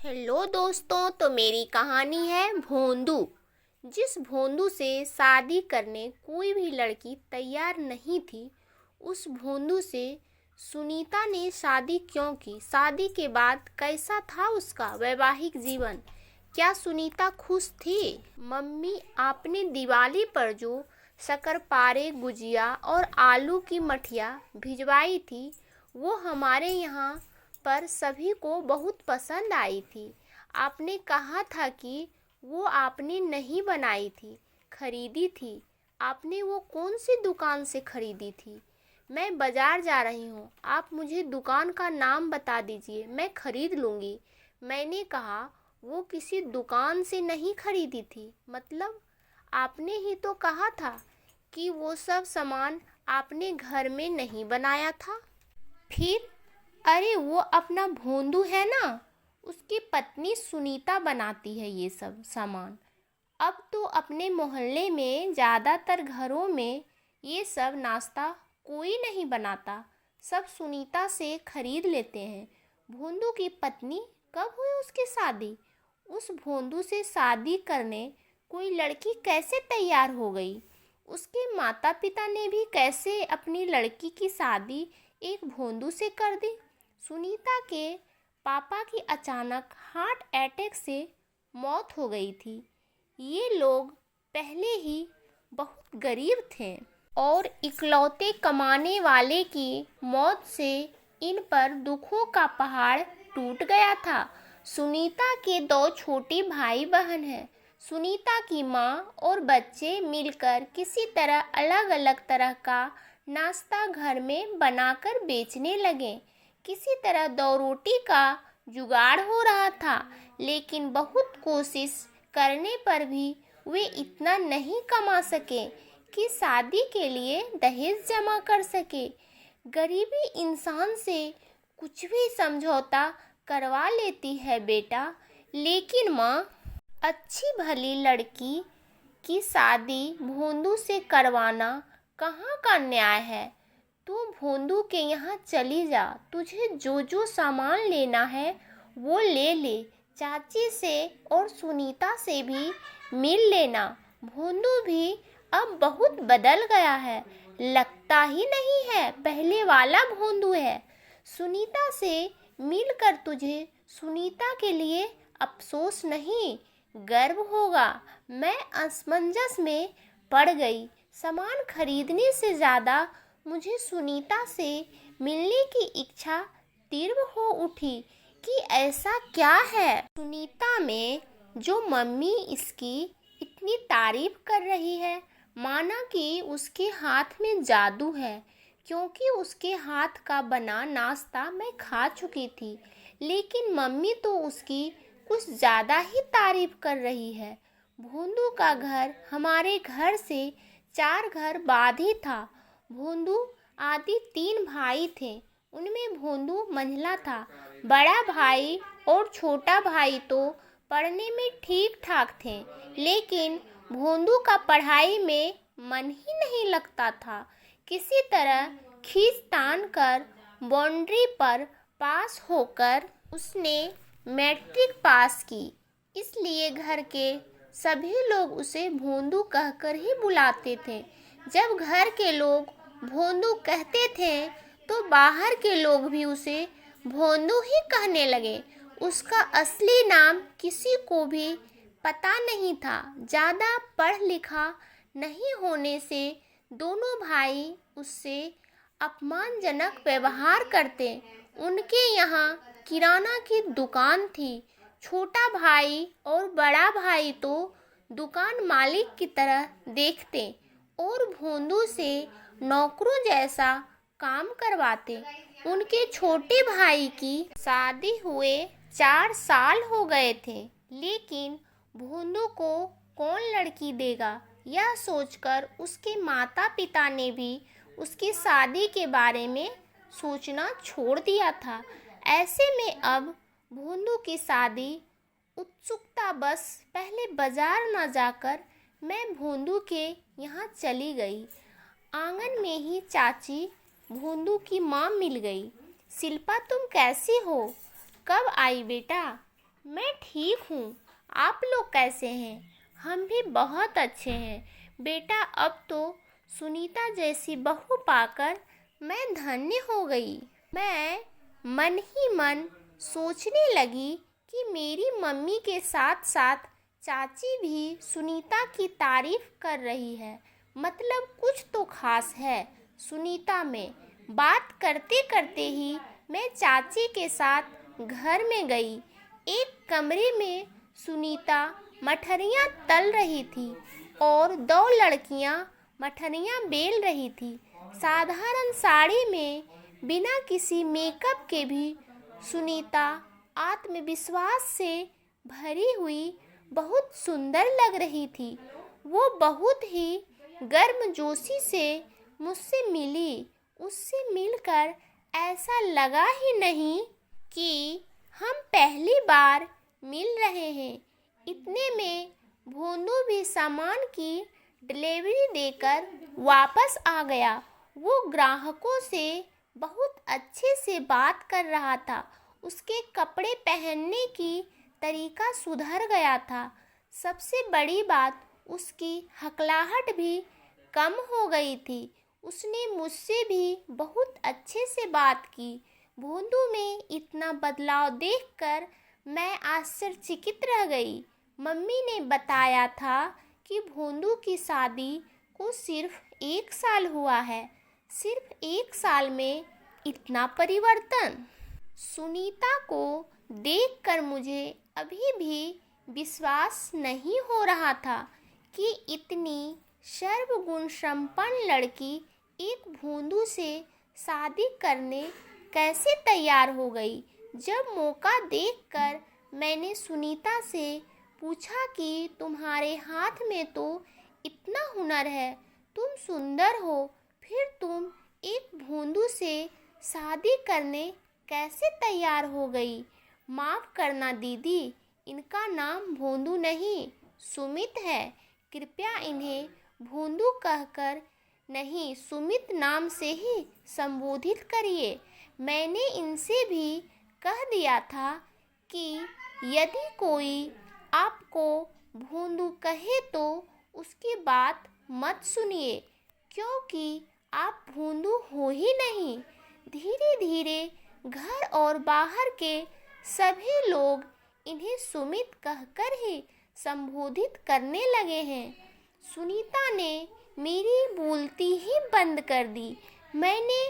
Hello दोस्तों, तो मेरी कहानी है भोंदू। जिस भोंदू से शादी करने कोई भी लड़की तैयार नहीं थी, उस भोंदू से सुनीता ने शादी क्यों की? शादी के बाद कैसा था उसका वैवाहिक जीवन? क्या सुनीता खुश थी? मम्मी, आपने दिवाली पर जो शक्करपारे, गुजिया और आलू की मठिया भिजवाई थी, वो हमारे यहाँ पर सभी को बहुत पसंद आई थी। आपने कहा था कि वो आपने नहीं बनाई थी, खरीदी थी। आपने वो कौन सी दुकान से खरीदी थी? मैं बाजार जा रही हूँ, आप मुझे दुकान का नाम बता दीजिए, मैं खरीद लूँगी। मैंने कहा, वो किसी दुकान से नहीं खरीदी थी। मतलब? आपने ही तो कहा था कि वो सब सामान आपने घर में नहीं बनाया था। फिर? अरे, वो अपना भोंदू है ना, उसकी पत्नी सुनीता बनाती है ये सब सामान। अब तो अपने मोहल्ले में ज़्यादातर घरों में ये सब नाश्ता कोई नहीं बनाता, सब सुनीता से खरीद लेते हैं। भोंदू की पत्नी कब हुई उसकी शादी? उस भोंदू से शादी करने कोई लड़की कैसे तैयार हो गई? उसके माता पिता ने भी कैसे अपनी लड़की की शादी एक भोंदू से कर दी? सुनीता के पापा की अचानक हार्ट अटैक से मौत हो गई थी। ये लोग पहले ही बहुत गरीब थे और इकलौते कमाने वाले की मौत से इन पर दुखों का पहाड़ टूट गया था। सुनीता के दो छोटे भाई बहन हैं। सुनीता की माँ और बच्चे मिलकर किसी तरह अलग अलग तरह का नाश्ता घर में बनाकर बेचने लगे। किसी तरह दो रोटी का जुगाड़ हो रहा था, लेकिन बहुत कोशिश करने पर भी वे इतना नहीं कमा सके कि शादी के लिए दहेज जमा कर सके। गरीबी इंसान से कुछ भी समझौता करवा लेती है बेटा, लेकिन माँ, अच्छी भली लड़की की शादी भोंदू से करवाना कहाँ का न्याय है? तू भोंदू के यहाँ चली जा, तुझे जो जो सामान लेना है वो ले ले। चाची से और सुनीता से भी मिल लेना। भोंदू भी अब बहुत बदल गया है, लगता ही नहीं है पहले वाला भोंदू है। सुनीता से मिलकर तुझे सुनीता के लिए अफसोस नहीं, गर्व होगा। मैं असमंजस में पड़ गई। सामान खरीदने से ज़्यादा मुझे सुनीता से मिलने की इच्छा तीव्र हो उठी कि ऐसा क्या है सुनीता में जो मम्मी इसकी इतनी तारीफ कर रही है, माना कि उसके हाथ में जादू है। क्योंकि उसके हाथ का बना नाश्ता मैं खा चुकी थी, लेकिन मम्मी तो उसकी कुछ ज़्यादा ही तारीफ कर रही है। भोंदू का घर हमारे घर से 4 घर बाद ही था। भोंदू आदि 3 भाई थे, उनमें भोंदू मंझला था। बड़ा भाई और छोटा भाई तो पढ़ने में ठीक ठाक थे, लेकिन भोंदू का पढ़ाई में मन ही नहीं लगता था। किसी तरह खींच तान कर बाउंड्री पर पास होकर उसने मैट्रिक पास की, इसलिए घर के सभी लोग उसे भोंदू कहकर ही बुलाते थे। जब घर के लोग भोंदू कहते थे तो बाहर के लोग भी उसे भोंदू ही कहने लगे। उसका असली नाम किसी को भी पता नहीं था। ज़्यादा पढ़ लिखा नहीं होने से दोनों भाई उससे अपमानजनक व्यवहार करते। उनके यहाँ किराना की दुकान थी। छोटा भाई और बड़ा भाई तो दुकान मालिक की तरह देखते और भोंदू से नौकरों जैसा काम करवाते। उनके छोटे भाई की शादी हुए 4 साल हो गए थे, लेकिन भोंदू को कौन लड़की देगा, यह सोचकर उसके माता पिता ने भी उसकी शादी के बारे में सोचना छोड़ दिया था। ऐसे में अब भोंदू की शादी उत्सुकता बस पहले बाजार न जाकर मैं भोंदू के यहाँ चली गई। आंगन में ही चाची भोंदू की माँ मिल गई। शिल्पा, तुम कैसी हो? कब आई बेटा? मैं ठीक हूँ। आप लोग कैसे हैं? हम भी बहुत अच्छे हैं। बेटा, अब तो सुनीता जैसी बहू पाकर मैं धन्य हो गई। मैं मन ही मन सोचने लगी कि मेरी मम्मी के साथ साथ चाची भी सुनीता की तारीफ कर रही है। मतलब कुछ तो खास है सुनीता में। बात करते करते ही मैं चाची के साथ घर में गई। एक कमरे में सुनीता मठरियाँ तल रही थी और दो लड़कियाँ मठरियाँ बेल रही थी। साधारण साड़ी में बिना किसी मेकअप के भी सुनीता आत्मविश्वास से भरी हुई बहुत सुंदर लग रही थी। वो बहुत ही गर्मजोशी से मुझसे मिली। उससे मिलकर ऐसा लगा ही नहीं कि हम पहली बार मिल रहे हैं। इतने में भोंदू भी सामान की डिलीवरी देकर वापस आ गया। वो ग्राहकों से बहुत अच्छे से बात कर रहा था। उसके कपड़े पहनने की तरीका सुधर गया था। सबसे बड़ी बात, उसकी हकलाहट भी कम हो गई थी। उसने मुझसे भी बहुत अच्छे से बात की। भोंदू में इतना बदलाव देखकर मैं आश्चर्यचकित रह गई। मम्मी ने बताया था कि भोंदू की शादी को सिर्फ 1 साल हुआ है। सिर्फ 1 साल में इतना परिवर्तन! सुनीता को देखकर मुझे अभी भी विश्वास नहीं हो रहा था कि इतनी सर्वगुण संपन्न लड़की एक भोंदू से शादी करने कैसे तैयार हो गई। जब मौका देखकर मैंने सुनीता से पूछा कि तुम्हारे हाथ में तो इतना हुनर है, तुम सुंदर हो, फिर तुम एक भोंदू से शादी करने कैसे तैयार हो गई? माफ़ करना दीदी, इनका नाम भोंदू नहीं सुमित है। कृपया इन्हें भोंदू कहकर नहीं, सुमित नाम से ही संबोधित करिए। मैंने इनसे भी कह दिया था कि यदि कोई आपको भोंदू कहे तो उसकी बात मत सुनिए, क्योंकि आप भोंदू हो ही नहीं। धीरे धीरे घर और बाहर के सभी लोग इन्हें सुमित कहकर ही संबोधित करने लगे हैं। सुनीता ने मेरी बोलती ही बंद कर दी। मैंने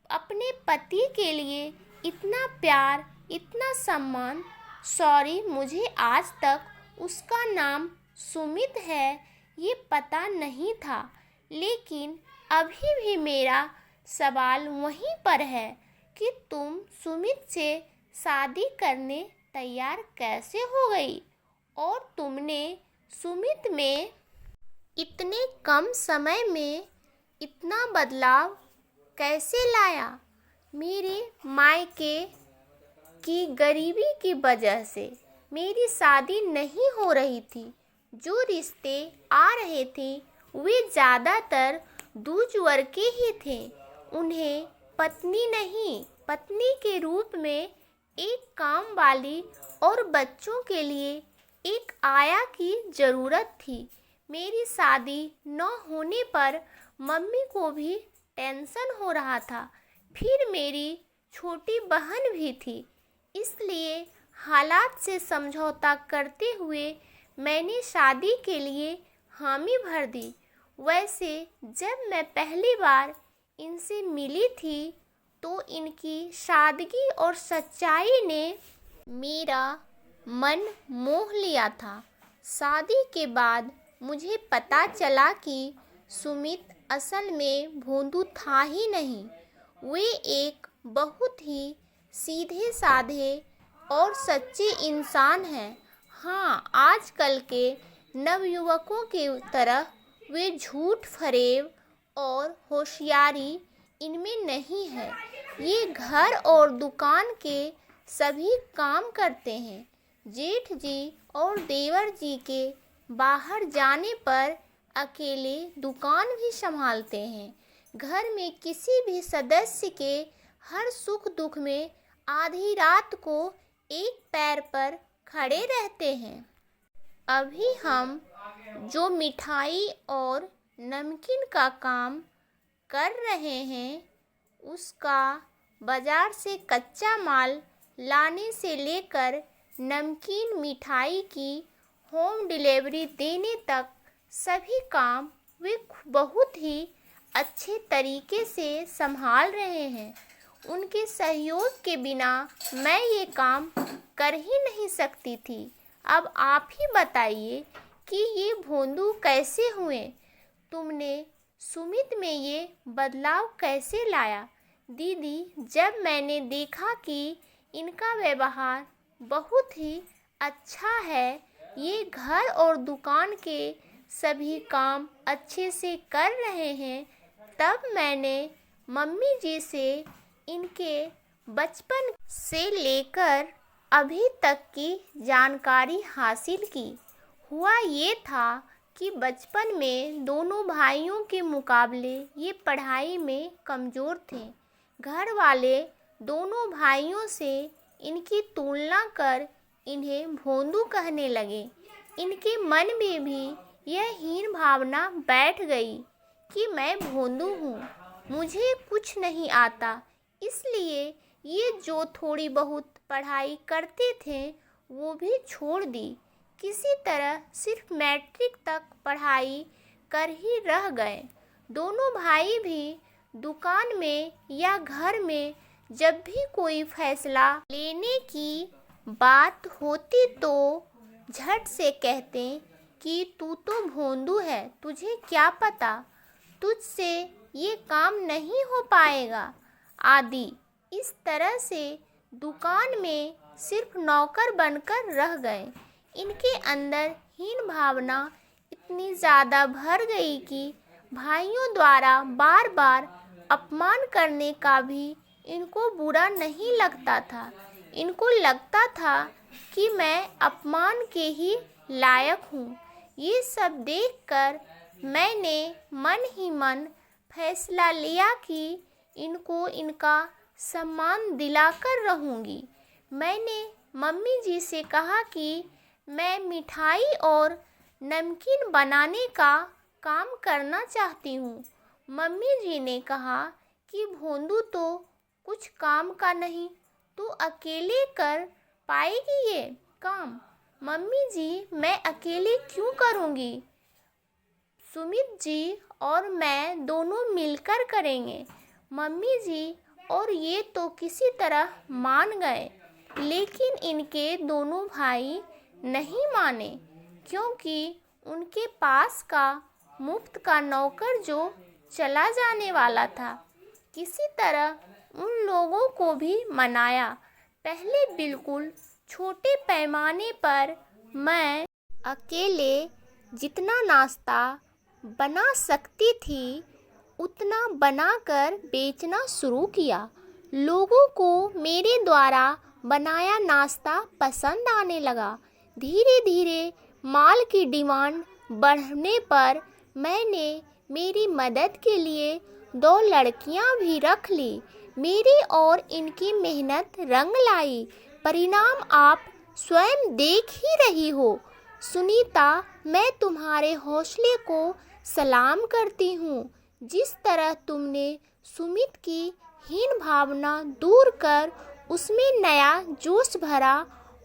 अपने पति के लिए इतना प्यार, इतना सम्मान, सॉरी, मुझे आज तक उसका नाम सुमित है ये पता नहीं था। लेकिन अभी भी मेरा सवाल वहीं पर है कि तुम सुमित से शादी करने तैयार कैसे हो गई और तुमने सुमित में इतने कम समय में इतना बदलाव कैसे लाया? मेरे मायके की गरीबी की वजह से मेरी शादी नहीं हो रही थी। जो रिश्ते आ रहे थे वे ज़्यादातर दूज वर्ग के ही थे। उन्हें पत्नी नहीं, पत्नी के रूप में एक काम वाली और बच्चों के लिए एक आया की ज़रूरत थी। मेरी शादी न होने पर मम्मी को भी टेंशन हो रहा था। फिर मेरी छोटी बहन भी थी, इसलिए हालात से समझौता करते हुए मैंने शादी के लिए हामी भर दी। वैसे जब मैं पहली बार इनसे मिली थी तो इनकी सादगी और सच्चाई ने मेरा मन मोह लिया था। शादी के बाद मुझे पता चला कि सुमित असल में भोंदू था ही नहीं। वे एक बहुत ही सीधे साधे और सच्चे इंसान हैं। हाँ, आजकल के नवयुवकों के तरह वे झूठ फरेब और होशियारी इनमें नहीं है। ये घर और दुकान के सभी काम करते हैं। जेठ जी और देवर जी के बाहर जाने पर अकेले दुकान भी संभालते हैं। घर में किसी भी सदस्य के हर सुख दुख में आधी रात को एक पैर पर खड़े रहते हैं। अभी हम जो मिठाई और नमकीन का काम कर रहे हैं, उसका बाज़ार से कच्चा माल लाने से लेकर नमकीन मिठाई की होम डिलीवरी देने तक सभी काम वे बहुत ही अच्छे तरीके से संभाल रहे हैं। उनके सहयोग के बिना मैं ये काम कर ही नहीं सकती थी। अब आप ही बताइए कि ये भोंदू कैसे हुए? तुमने सुमित में ये बदलाव कैसे लाया? दीदी, जब मैंने देखा कि इनका व्यवहार बहुत ही अच्छा है, ये घर और दुकान के सभी काम अच्छे से कर रहे हैं, तब मैंने मम्मी जी से इनके बचपन से लेकर अभी तक की जानकारी हासिल की। हुआ ये था कि बचपन में दोनों भाइयों के मुकाबले ये पढ़ाई में कमज़ोर थे। घर वाले दोनों भाइयों से इनकी तुलना कर इन्हें भोंदू कहने लगे। इनके मन में भी यह हीन भावना बैठ गई कि मैं भोंदू हूँ, मुझे कुछ नहीं आता। इसलिए ये जो थोड़ी बहुत पढ़ाई करते थे वो भी छोड़ दी। किसी तरह सिर्फ मैट्रिक तक पढ़ाई कर ही रह गए। दोनों भाई भी दुकान में या घर में जब भी कोई फैसला लेने की बात होती तो झट से कहते कि तू तो भोंदू है, तुझे क्या पता, तुझसे ये काम नहीं हो पाएगा आदि। इस तरह से दुकान में सिर्फ नौकर बनकर रह गए। इनके अंदर हीन भावना इतनी ज़्यादा भर गई कि भाइयों द्वारा बार बार अपमान करने का भी इनको बुरा नहीं लगता था। इनको लगता था कि मैं अपमान के ही लायक हूँ। ये सब देखकर मैंने मन ही मन फैसला लिया कि इनको इनका सम्मान दिलाकर रहूँगी। मैंने मम्मी जी से कहा कि मैं मिठाई और नमकीन बनाने का काम करना चाहती हूँ। मम्मी जी ने कहा कि भोंदू तो कुछ काम का नहीं, तू अकेले कर पाएगी ये काम। मम्मी जी, मैं अकेले क्यों करूँगी? सुमित जी और मैं दोनों मिलकर करेंगे। मम्मी जी और ये तो किसी तरह मान गए, लेकिन इनके दोनों भाई नहीं माने, क्योंकि उनके पास का मुफ्त का नौकर जो चला जाने वाला था। किसी तरह उन लोगों को भी मनाया। पहले बिल्कुल छोटे पैमाने पर मैं अकेले जितना नाश्ता बना सकती थी उतना बनाकर बेचना शुरू किया। लोगों को मेरे द्वारा बनाया नाश्ता पसंद आने लगा। धीरे धीरे माल की डिमांड बढ़ने पर मैंने मेरी मदद के लिए 2 लड़कियां भी रख ली। मेरी और इनकी मेहनत रंग लाई। परिणाम आप स्वयं देख ही रही हो। सुनीता, मैं तुम्हारे हौसले को सलाम करती हूँ। जिस तरह तुमने सुमित की हीन भावना दूर कर उसमें नया जोश भरा,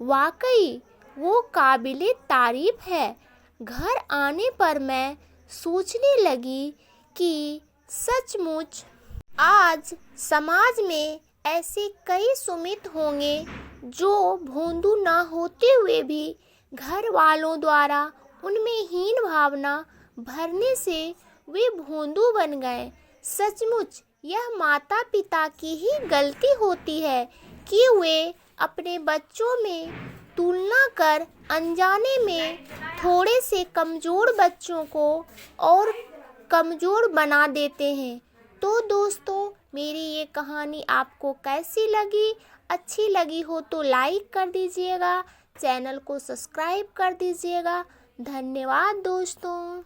वाकई वो काबिले तारीफ है। घर आने पर मैं सोचने लगी कि सचमुच आज समाज में ऐसे कई सुमित होंगे जो भोंदू ना होते हुए भी घर वालों द्वारा उनमें हीन भावना भरने से वे भोंदू बन गए। सचमुच यह माता पिता की ही गलती होती है कि वे अपने बच्चों में तुलना कर अनजाने में थोड़े से कमज़ोर बच्चों को और कमज़ोर बना देते हैं। तो दोस्तों, मेरी ये कहानी आपको कैसी लगी? अच्छी लगी हो तो लाइक कर दीजिएगा, चैनल को सब्सक्राइब कर दीजिएगा। धन्यवाद दोस्तों।